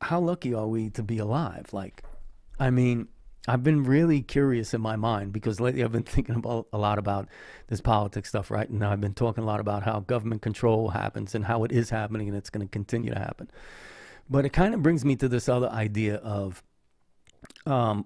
how lucky are we to be alive? Like, I mean, I've been really curious in my mind because lately I've been thinking about a lot about this politics stuff, right? And I've been talking a lot about how government control happens and how it is happening and it's going to continue to happen. But it kind of brings me to this other idea of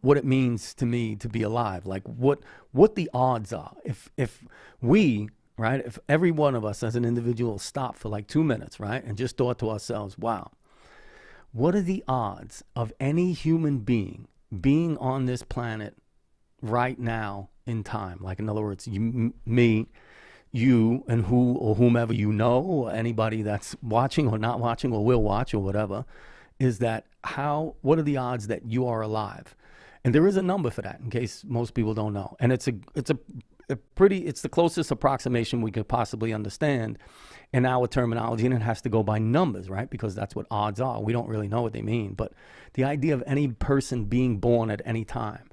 what it means to me to be alive. Like what the odds are if we, right, if every one of us as an individual stopped for like 2 minutes, right, and just thought to ourselves, wow, what are the odds of any human being on this planet right now in time? Like, in other words, me, you, and who or whomever you know, or anybody that's watching or not watching or will watch or whatever, is that what are the odds that you are alive? And there is a number for that in case most people don't know. And it's the closest approximation we could possibly understand in our terminology, and it has to go by numbers, right? Because that's what odds are. We don't really know what they mean, but the idea of any person being born at any time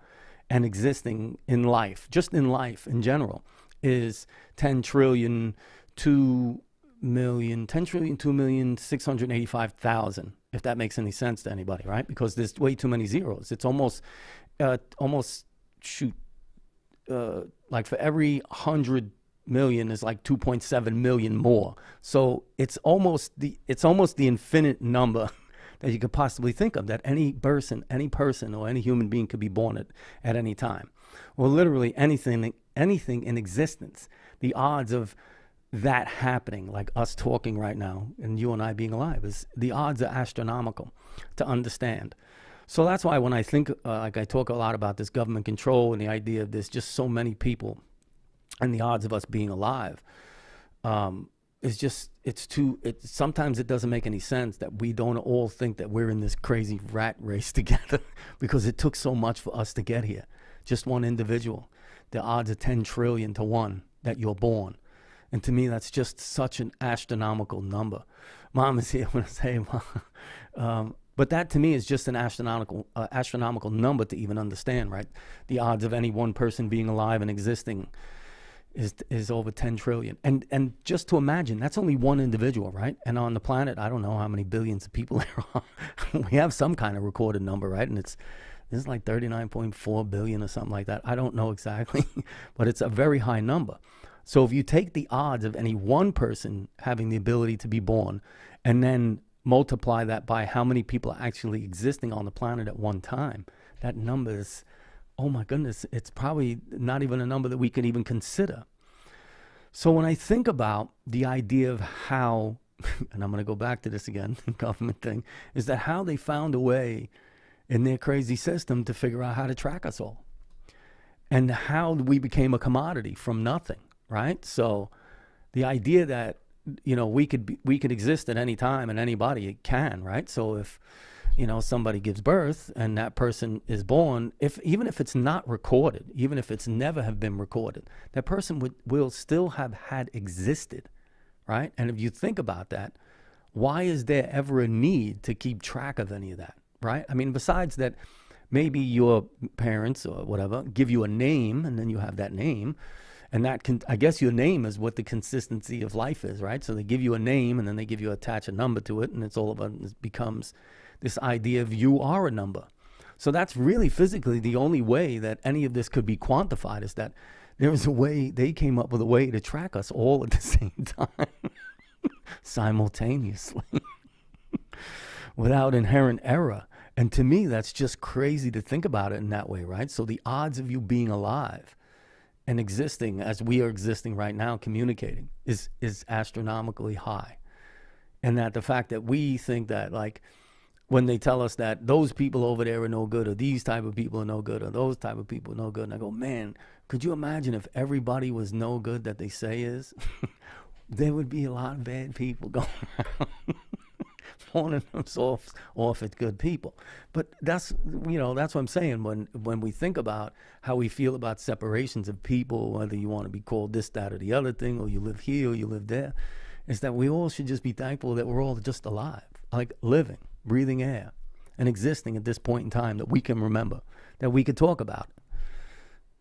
and existing in life, just in life in general, is 10 trillion, 2 million, 10 trillion, 2,685,000, if that makes any sense to anybody, right? Because there's way too many zeros. It's almost like for every 100 million is like 2.7 million more. So it's almost the infinite number that you could possibly think of, that any person or any human being could be born at any time. Well, literally anything in existence. The odds of that happening, like us talking right now and you and I being alive, the odds are astronomical to understand. So that's why when I think, like I talk a lot about this government control and the idea of there's just so many people and the odds of us being alive, sometimes it doesn't make any sense that we don't all think that we're in this crazy rat race together because it took so much for us to get here. Just one individual. The odds are 10 trillion to 1 that you're born. And to me, that's just such an astronomical number. Mom is here when I say, but that to me is just an astronomical number to even understand, right? The odds of any one person being alive and existing is over 10 trillion. And just to imagine, that's only one individual, right? And on the planet, I don't know how many billions of people there are. We have some kind of recorded number, right? And it's like 39.4 billion or something like that. I don't know exactly, but it's a very high number. So if you take the odds of any one person having the ability to be born and then multiply that by how many people are actually existing on the planet at one time, that number is, oh my goodness, it's probably not even a number that we could even consider. So when I think about the idea of how, and I'm going to go back to this again, the government thing, is that how they found a way in their crazy system to figure out how to track us all and how we became a commodity from nothing. Right? So the idea that, we could exist at any time and anybody can, right? So if, somebody gives birth and that person is born, even if it's not recorded, even if it's never have been recorded, that person will still have had existed, right? And if you think about that, why is there ever a need to keep track of any of that, right? I mean, besides that, maybe your parents or whatever give you a name and then you have that name. And I guess your name is what the consistency of life is, right? So they give you a name and then they attach a number to it, and it becomes this idea of you are a number. So that's really physically the only way that any of this could be quantified, is that there is a way, they came up with a way to track us all at the same time, simultaneously, without inherent error. And to me, that's just crazy to think about it in that way, right? So the odds of you being alive and existing as we are existing right now, communicating, is astronomically high. And that the fact that we think that, like, when they tell us that those people over there are no good, or these type of people are no good, or those type of people are no good, and I go, man, could you imagine if everybody was no good that they say is? There would be a lot of bad people going around. Pawning themselves off at good people. But that's what I'm saying when we think about how we feel about separations of people, whether you want to be called this, that, or the other thing, or you live here or you live there, is that we all should just be thankful that we're all just alive, like living, breathing air, and existing at this point in time that we can remember, that we could talk about.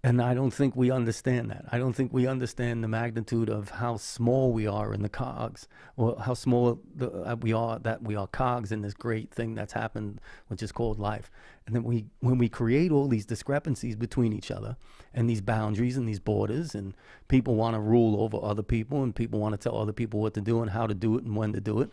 And I don't think we understand that. I don't think we understand the magnitude of how small we are in the cogs, or how small we are, that we are cogs in this great thing that's happened, which is called life. And then when we create all these discrepancies between each other and these boundaries and these borders, and people want to rule over other people, and people want to tell other people what to do and how to do it and when to do it,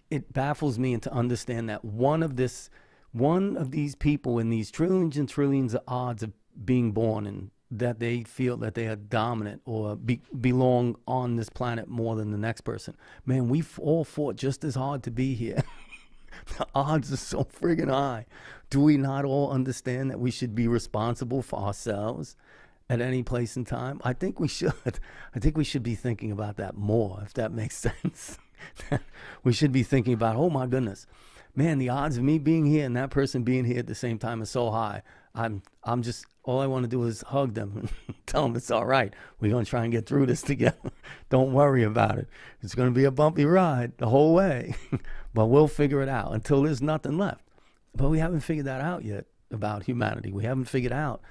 it baffles me to understand that one of these people in these trillions and trillions of odds of being born, and that they feel that they are dominant or belong on this planet more than the next person. Man, we've all fought just as hard to be here. The odds are so friggin' high. Do we not all understand that we should be responsible for ourselves at any place in time? I think we should. I think we should be thinking about that more, if that makes sense. We should be thinking about, oh my goodness, man, the odds of me being here and that person being here at the same time is so high. I'm just, all I want to do is hug them and tell them it's all right. We're going to try and get through this together. Don't worry about it. It's going to be a bumpy ride the whole way, but we'll figure it out until there's nothing left. But we haven't figured that out yet about humanity. We haven't figured out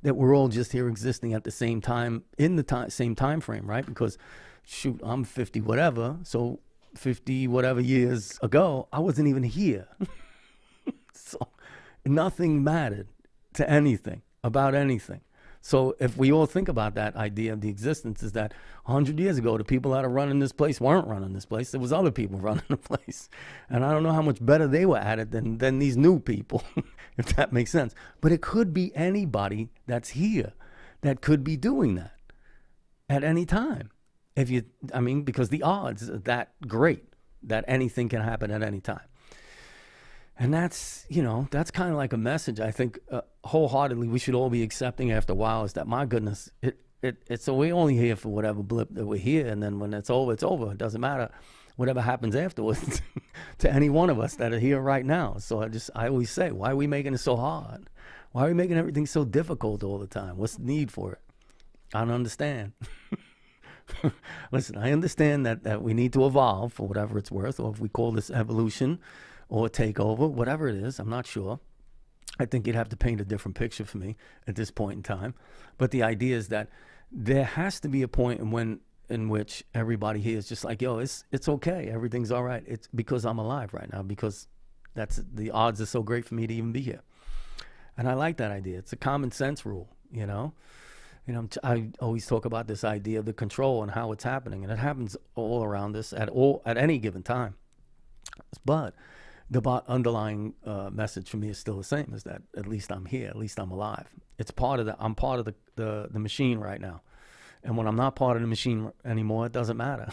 that we're all just here existing at the same time, in the same time frame, right? Because shoot, I'm 50 whatever, so 50 whatever years ago, I wasn't even here. So nothing mattered to anything, about anything. So if we all think about that idea of the existence, is that 100 years ago, the people that are running this place weren't running this place. There was other people running the place. And I don't know how much better they were at it than these new people, if that makes sense. But it could be anybody that's here that could be doing that at any time. Because the odds are that great that anything can happen at any time. And that's kind of like a message I think wholeheartedly we should all be accepting after a while, is that, my goodness, it's so we're only here for whatever blip that we're here. And then when it's over, it's over. It doesn't matter whatever happens afterwards to any one of us that are here right now. So I always say, why are we making it so hard? Why are we making everything so difficult all the time? What's the need for it? I don't understand. Listen, I understand that we need to evolve for whatever it's worth, or if we call this evolution or takeover, whatever it is, I'm not sure. I think you'd have to paint a different picture for me at this point in time. But the idea is that there has to be a point in which everybody here is just like, yo, it's okay, everything's all right. It's because I'm alive right now, because the odds are so great for me to even be here. And I like that idea. It's a common sense rule, I always talk about this idea of the control and how it's happening, and it happens all around us at any given time. But the underlying message for me is still the same: is that at least I'm here, at least I'm alive. It's part of I'm part of the machine right now, and when I'm not part of the machine anymore, it doesn't matter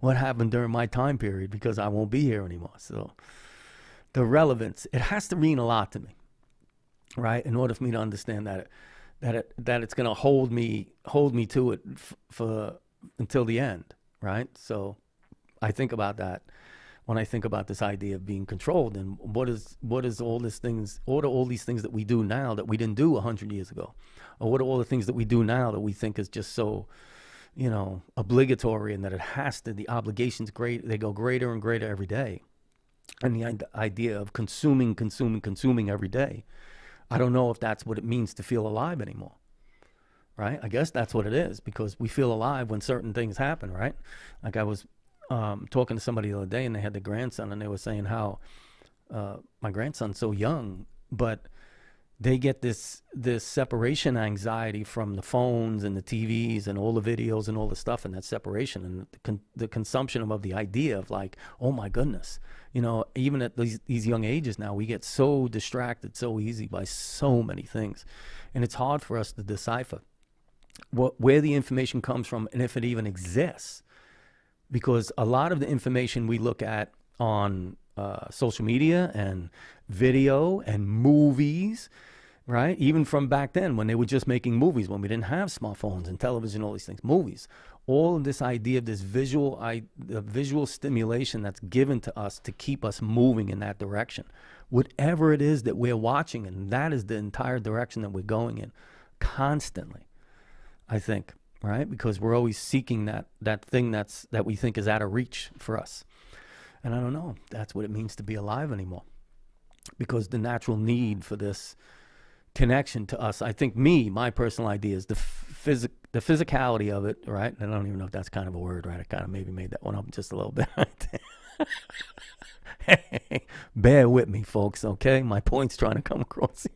what happened during my time period, because I won't be here anymore. So the relevance, it has to mean a lot to me, right? In order for me to understand that it's going to hold me to it for until the end, right? So I think about that when I think about this idea of being controlled, and what are all these things that we do now that we didn't do 100 years ago, or what are all the things that we do now that we think is just so obligatory, and that the obligations they go greater and greater every day, and the idea of consuming every day. I don't know if that's what it means to feel alive anymore, right? I guess that's what it is, because we feel alive when certain things happen, right? Like I was talking to somebody the other day, and they had the grandson, and they were saying how my grandson's so young, but they get this separation anxiety from the phones and the TVs and all the videos and all the stuff, and that separation and the consumption of the idea of like, oh my goodness, even at these young ages now, we get so distracted so easy by so many things, and it's hard for us to decipher where the information comes from, and if it even exists, because a lot of the information we look at on social media and video and movies, right? Even from back then, when they were just making movies, when we didn't have smartphones and television, all these things, movies, all of this idea of this visual stimulation that's given to us to keep us moving in that direction, whatever it is that we're watching, and that is the entire direction that we're going in constantly, I think, right? Because we're always seeking that thing that we think is out of reach for us. And I don't know if that's what it means to be alive anymore, because the natural need for this connection to us. I think my personal idea is the physicality of it, right? I don't even know if that's kind of a word, right? I kind of maybe made that one up just a little bit. Bear with me, folks, okay? My point's trying to come across.